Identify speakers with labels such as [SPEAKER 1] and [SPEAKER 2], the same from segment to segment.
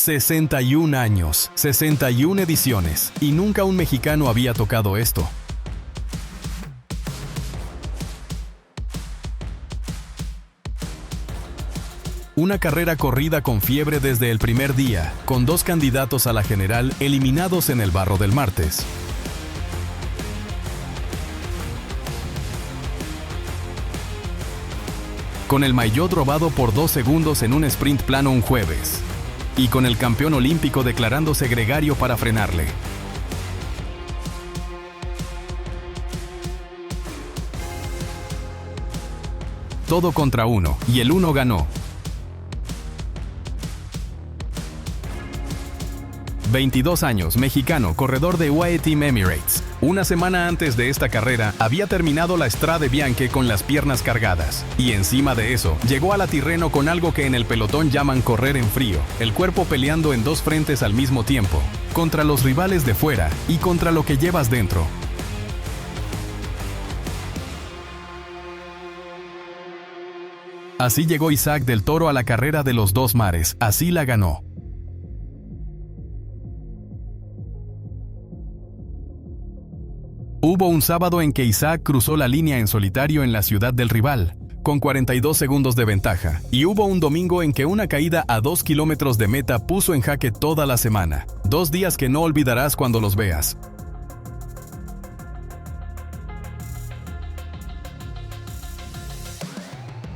[SPEAKER 1] 61 años, 61 ediciones, y nunca un mexicano había tocado esto. Una carrera corrida con fiebre desde el primer día, con 2 candidatos a la general eliminados en el barro del martes. Con el maillot robado por 2 segundos en un sprint plano un jueves. Y con el campeón olímpico declarándose gregario para frenarle. Todo contra uno, y el uno ganó. 22 años, mexicano, corredor de UAE Team Emirates. Una semana antes de esta carrera, había terminado la Strade Bianche con las piernas cargadas. Y encima de eso, llegó a la Tirreno con algo que en el pelotón llaman correr en frío. El cuerpo peleando en 2 frentes al mismo tiempo. Contra los rivales de fuera y contra lo que llevas dentro. Así llegó Isaac del Toro a la carrera de los 2 mares. Así la ganó. Hubo un sábado en que Isaac cruzó la línea en solitario en la ciudad del rival, con 42 segundos de ventaja, y hubo un domingo en que una caída a 2 kilómetros de meta puso en jaque toda la semana. 2 días que no olvidarás cuando los veas.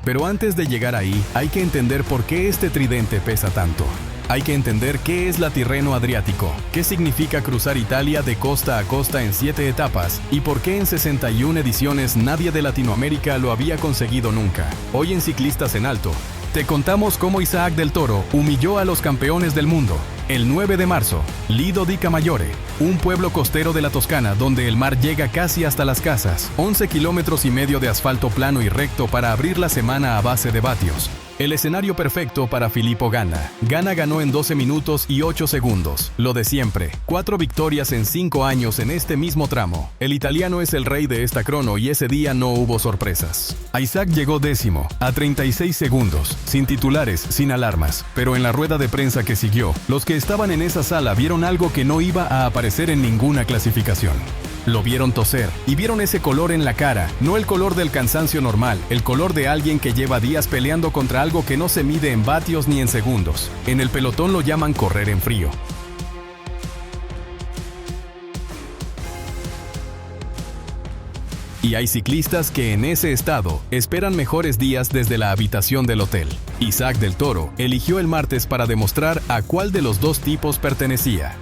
[SPEAKER 1] Pero antes de llegar ahí, hay que entender por qué este tridente pesa tanto. Hay que entender qué es la Tirreno Adriático, qué significa cruzar Italia de costa a costa en 7 etapas, y por qué en 61 ediciones nadie de Latinoamérica lo había conseguido nunca. Hoy en Ciclistas en Alto, te contamos cómo Isaac del Toro humilló a los campeones del mundo. El 9 de marzo, Lido di Camaiore, un pueblo costero de la Toscana donde el mar llega casi hasta las casas, 11 kilómetros y medio de asfalto plano y recto para abrir la semana a base de vatios. El escenario perfecto para Filippo Ganna. Ganna ganó en 12 minutos y 8 segundos. Lo de siempre. 4 victorias en 5 años en este mismo tramo. El italiano es el rey de esta crono y ese día no hubo sorpresas. Isaac llegó 10º, a 36 segundos, sin titulares, sin alarmas. Pero en la rueda de prensa que siguió, los que estaban en esa sala vieron algo que no iba a aparecer en ninguna clasificación. Lo vieron toser y vieron ese color en la cara, no el color del cansancio normal, el color de alguien que lleva días peleando contra algo que no se mide en vatios ni en segundos. En el pelotón lo llaman correr en frío. Y hay ciclistas que en ese estado esperan mejores días desde la habitación del hotel. Isaac del Toro eligió el martes para demostrar a cuál de los 2 tipos pertenecía.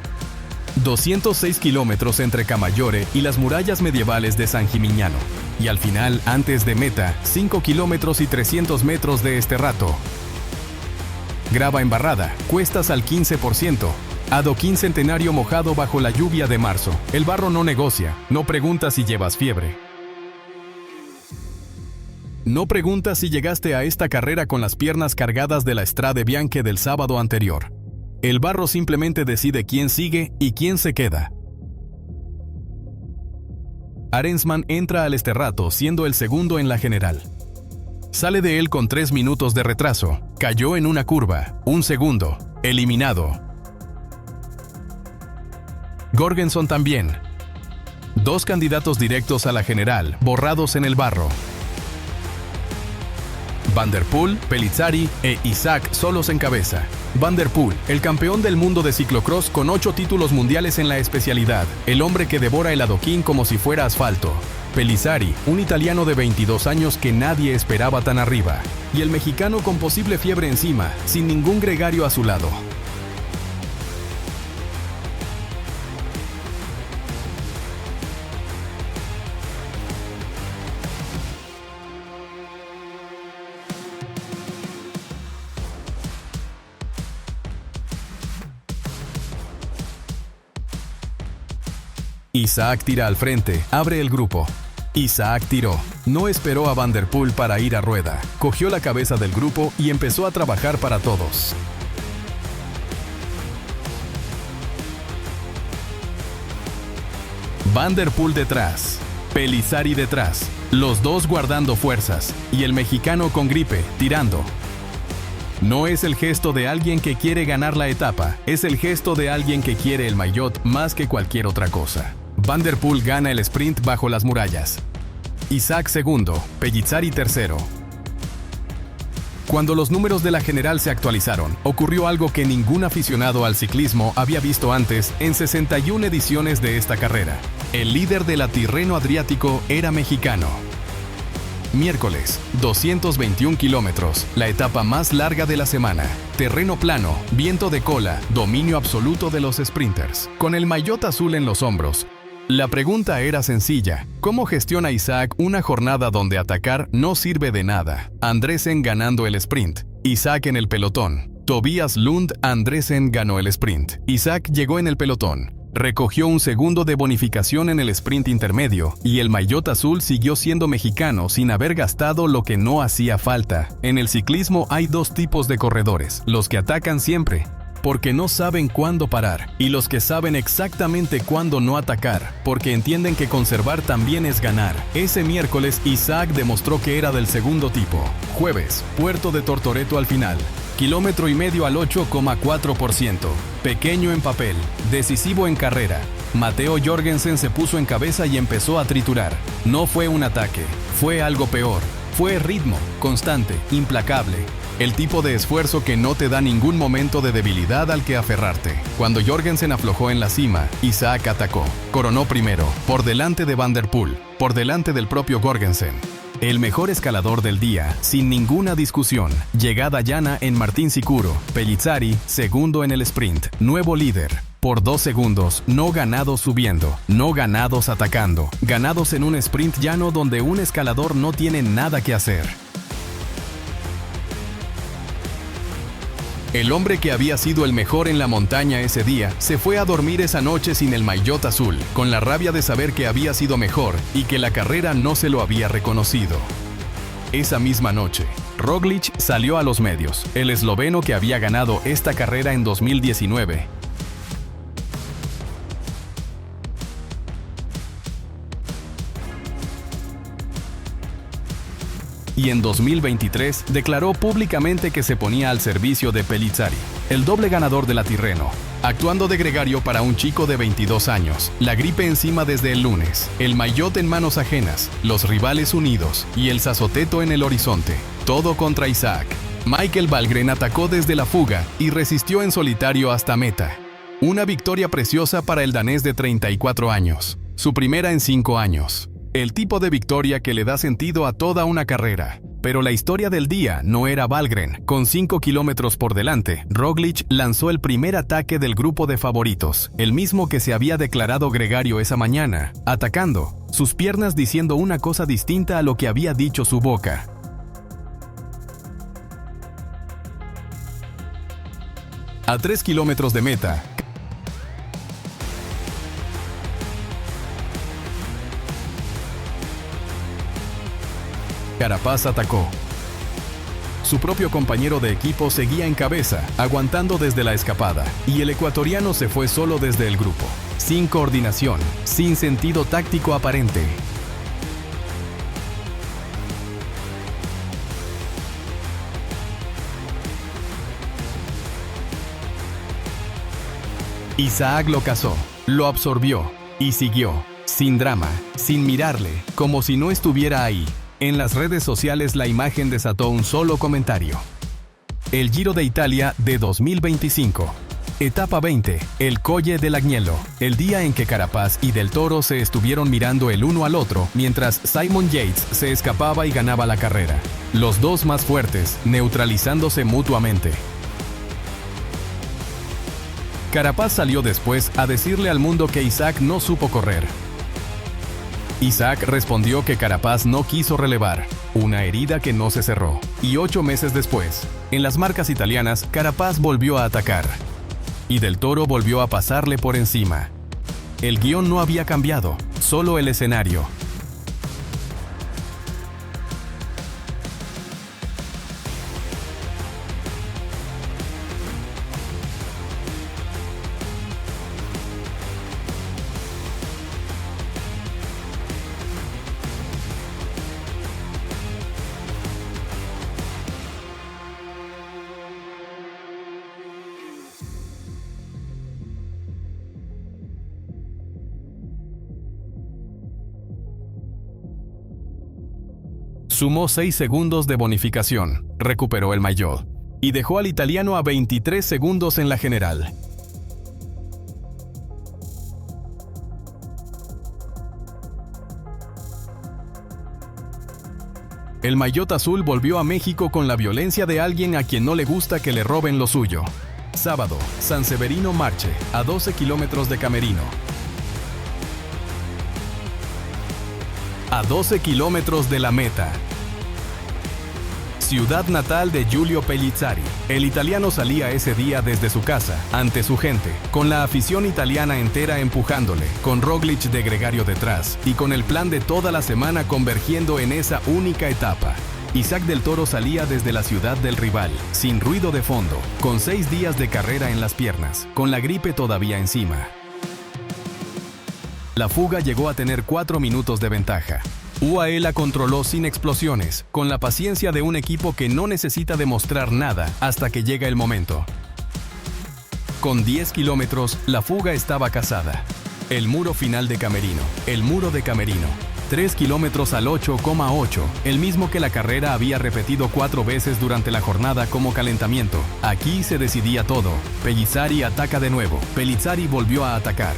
[SPEAKER 1] 206 kilómetros entre Camaiore y las murallas medievales de San Gimignano. Y al final, antes de meta, 5 kilómetros y 300 metros de este rato. Grava embarrada, cuestas al 15%. Adoquín centenario mojado bajo la lluvia de marzo. El barro no negocia, no pregunta si llevas fiebre. No pregunta si llegaste a esta carrera con las piernas cargadas de la Strade Bianche del sábado anterior. El barro simplemente decide quién sigue y quién se queda. Arensman entra al Sterrato siendo el segundo en la general. Sale de él con 3 minutos de retraso. Cayó en una curva. 1 segundo. Eliminado. Jorgenson también. 2 candidatos directos a la general, borrados en el barro. Van der Poel, Pellizzari e Isaac solos en cabeza. Van der Poel, el campeón del mundo de ciclocross con 8 títulos mundiales en la especialidad, el hombre que devora el adoquín como si fuera asfalto. Pellizzari, un italiano de 22 años que nadie esperaba tan arriba. Y el mexicano con posible fiebre encima, sin ningún gregario a su lado. Isaac tira al frente, abre el grupo. Isaac tiró. No esperó a Van der Poel para ir a rueda. Cogió la cabeza del grupo y empezó a trabajar para todos. Van der Poel detrás, Pellizzari detrás, los dos guardando fuerzas y el mexicano con gripe, tirando. No es el gesto de alguien que quiere ganar la etapa, es el gesto de alguien que quiere el maillot más que cualquier otra cosa. Van der Poel gana el sprint bajo las murallas. Isaac segundo, Pellizzari tercero. Cuando los números de la general se actualizaron, ocurrió algo que ningún aficionado al ciclismo había visto antes en 61 ediciones de esta carrera. El líder de la Tirreno Adriático era mexicano. Miércoles, 221 kilómetros, la etapa más larga de la semana. Terreno plano, viento de cola, dominio absoluto de los sprinters. Con el maillot azul en los hombros. La pregunta era sencilla: ¿cómo gestiona Isaac una jornada donde atacar no sirve de nada? Andresen ganando el sprint, Isaac en el pelotón. Tobias Lund Andresen ganó el sprint. Isaac llegó en el pelotón. Recogió un segundo de bonificación en el sprint intermedio y el maillot azul siguió siendo mexicano sin haber gastado lo que no hacía falta. En el ciclismo hay dos tipos de corredores: los que atacan siempre, porque no saben cuándo parar, y los que saben exactamente cuándo no atacar, porque entienden que conservar también es ganar. Ese miércoles Isaac demostró que era del segundo tipo. Jueves, Puerto de Tortoreto al final. Kilómetro y medio al 8,4%. Pequeño en papel, decisivo en carrera. Matteo Jorgensen se puso en cabeza y empezó a triturar. No fue un ataque, fue algo peor. Fue ritmo, constante, implacable. El tipo de esfuerzo que no te da ningún momento de debilidad al que aferrarte. Cuando Jorgensen aflojó en la cima, Isaac atacó. Coronó primero, por delante de Van der Poel, por delante del propio Jorgensen. El mejor escalador del día, sin ninguna discusión. Llegada llana en Martín Sicuro. Pellizzari, segundo en el sprint. Nuevo líder. Por 2 segundos, no ganados subiendo, no ganados atacando. Ganados en un sprint llano donde un escalador no tiene nada que hacer. El hombre que había sido el mejor en la montaña ese día, se fue a dormir esa noche sin el maillot azul, con la rabia de saber que había sido mejor y que la carrera no se lo había reconocido. Esa misma noche, Roglic salió a los medios, el esloveno que había ganado esta carrera en 2019. Y en 2023 declaró públicamente que se ponía al servicio de Pellizzari, el doble ganador de la Tirreno, actuando de gregario para un chico de 22 años, la gripe encima desde el lunes, el maillot en manos ajenas, los rivales unidos y el sazoteto en el horizonte, todo contra Isaac. Michael Valgren atacó desde la fuga y resistió en solitario hasta meta. Una victoria preciosa para el danés de 34 años, su primera en 5 años. El tipo de victoria que le da sentido a toda una carrera. Pero la historia del día no era Valgren. Con 5 kilómetros por delante, Roglic lanzó el primer ataque del grupo de favoritos, el mismo que se había declarado gregario esa mañana, atacando, sus piernas diciendo una cosa distinta a lo que había dicho su boca. A 3 kilómetros de meta, Carapaz atacó. Su propio compañero de equipo seguía en cabeza, aguantando desde la escapada, y el ecuatoriano se fue solo desde el grupo, sin coordinación, sin sentido táctico aparente. Isaac lo cazó, lo absorbió y siguió, sin drama, sin mirarle, como si no estuviera ahí. En las redes sociales la imagen desató un solo comentario. El Giro de Italia de 2025. Etapa 20, el Colle dell'Agnello, el día en que Carapaz y Del Toro se estuvieron mirando el uno al otro mientras Simon Yates se escapaba y ganaba la carrera. Los dos más fuertes, neutralizándose mutuamente. Carapaz salió después a decirle al mundo que Isaac no supo correr. Isaac respondió que Carapaz no quiso relevar, una herida que no se cerró. Y 8 meses después, en las marcas italianas, Carapaz volvió a atacar. Y Del Toro volvió a pasarle por encima. El guión no había cambiado, solo el escenario. Sumó 6 segundos de bonificación, recuperó el maillot y dejó al italiano a 23 segundos en la general. El maillot azul volvió a México con la violencia de alguien a quien no le gusta que le roben lo suyo. Sábado, San Severino Marche, a 12 kilómetros de Camerino. A 12 kilómetros de la meta. Ciudad natal de Giulio Pellizzari. El italiano salía ese día desde su casa, ante su gente, con la afición italiana entera empujándole, con Roglic de gregario detrás, y con el plan de toda la semana convergiendo en esa única etapa. Isaac del Toro salía desde la ciudad del rival, sin ruido de fondo, con 6 días de carrera en las piernas, con la gripe todavía encima. La fuga llegó a tener 4 minutos de ventaja. UAE la controló sin explosiones, con la paciencia de un equipo que no necesita demostrar nada hasta que llega el momento. Con 10 kilómetros, la fuga estaba cazada. El muro final de Camerino, el muro de Camerino. 3 kilómetros al 8,8, el mismo que la carrera había repetido 4 veces durante la jornada como calentamiento. Aquí se decidía todo. Pellizzari ataca de nuevo. Pellizzari volvió a atacar.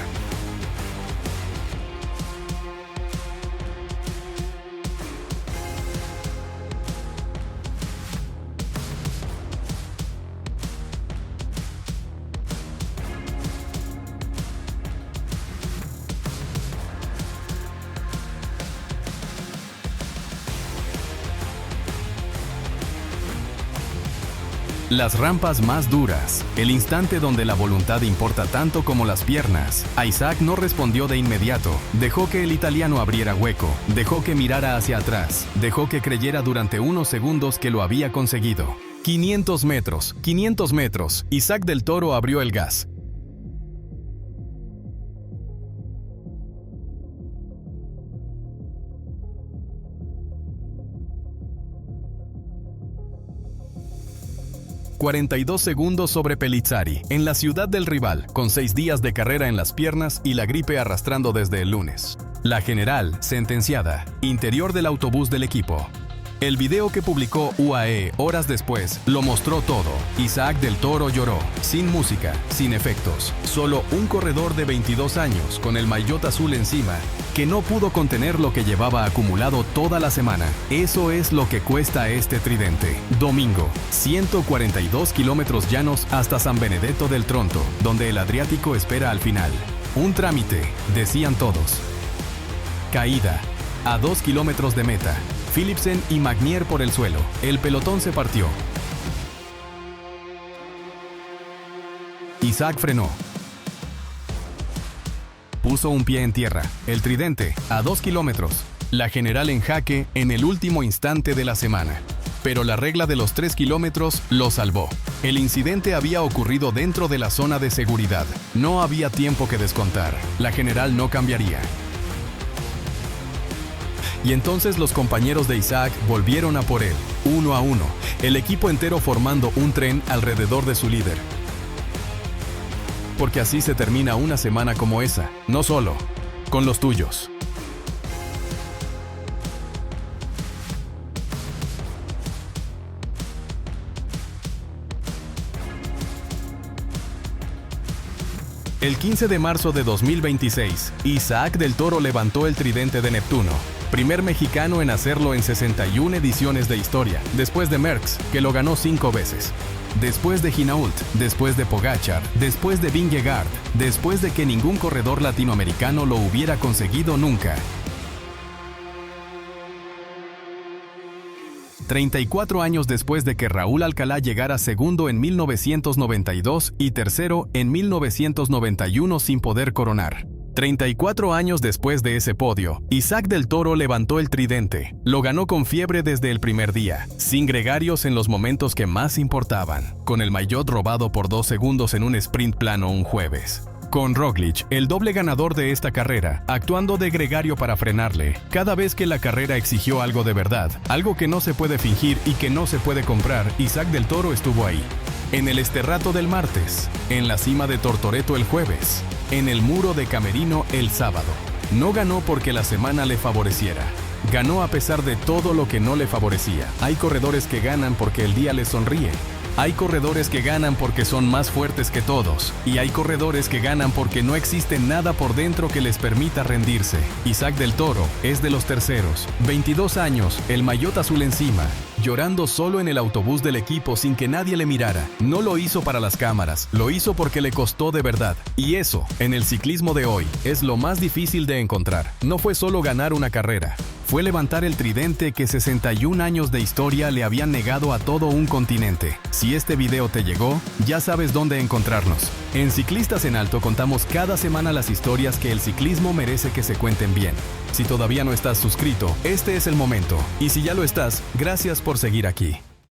[SPEAKER 1] Las rampas más duras, el instante donde la voluntad importa tanto como las piernas. Isaac no respondió de inmediato, dejó que el italiano abriera hueco, dejó que mirara hacia atrás, dejó que creyera durante unos segundos que lo había conseguido. 500 metros, Isaac del Toro abrió el gas. ...42 segundos sobre Pellizzari, en la ciudad del rival, con 6 días de carrera en las piernas y la gripe arrastrando desde el lunes. La general, sentenciada, interior del autobús del equipo. El video que publicó UAE horas después lo mostró todo. Isaac del Toro lloró, sin música, sin efectos. Solo un corredor de 22 años con el maillot azul encima, que no pudo contener lo que llevaba acumulado toda la semana. Eso es lo que cuesta este tridente. Domingo, 142 kilómetros llanos hasta San Benedetto del Tronto, donde el Adriático espera al final. Un trámite, decían todos. Caída, a 2 kilómetros de meta. Philipsen y Magnier por el suelo. El pelotón se partió. Isaac frenó. Puso un pie en tierra. El tridente, a 2 kilómetros. La general en jaque en el último instante de la semana. Pero la regla de los 3 kilómetros lo salvó. El incidente había ocurrido dentro de la zona de seguridad. No había tiempo que descontar. La general no cambiaría. Y entonces los compañeros de Isaac volvieron a por él, 1 a 1, el equipo entero formando un tren alrededor de su líder. Porque así se termina una semana como esa, no solo, con los tuyos. El 15 de marzo de 2026, Isaac del Toro levantó el tridente de Neptuno. Primer mexicano en hacerlo en 61 ediciones de historia, después de Merckx, que lo ganó 5 veces. Después de Hinault, después de Pogačar, después de Vingegaard, después de que ningún corredor latinoamericano lo hubiera conseguido nunca. 34 años después de que Raúl Alcalá llegara segundo en 1992 y tercero en 1991 sin poder coronar. 34 años después de ese podio, Isaac del Toro levantó el tridente. Lo ganó con fiebre desde el primer día, sin gregarios en los momentos que más importaban, con el maillot robado por 2 segundos en un sprint plano un jueves. Con Roglic, el doble ganador de esta carrera, actuando de gregario para frenarle, cada vez que la carrera exigió algo de verdad, algo que no se puede fingir y que no se puede comprar, Isaac del Toro estuvo ahí. En el Esterrato del martes, en la cima de Tortoreto el jueves, en el muro de Camerino el sábado. No ganó porque la semana le favoreciera. Ganó a pesar de todo lo que no le favorecía. Hay corredores que ganan porque el día les sonríe. Hay corredores que ganan porque son más fuertes que todos. Y hay corredores que ganan porque no existe nada por dentro que les permita rendirse. Isaac del Toro es de los terceros. 22 años, el maillot azul encima, llorando solo en el autobús del equipo sin que nadie le mirara. No lo hizo para las cámaras, lo hizo porque le costó de verdad. Y eso, en el ciclismo de hoy, es lo más difícil de encontrar. No fue solo ganar una carrera. Fue levantar el tridente que 61 años de historia le habían negado a todo un continente. Si este video te llegó, ya sabes dónde encontrarnos. En Ciclistas en Alto contamos cada semana las historias que el ciclismo merece que se cuenten bien. Si todavía no estás suscrito, este es el momento. Y si ya lo estás, gracias por seguir aquí.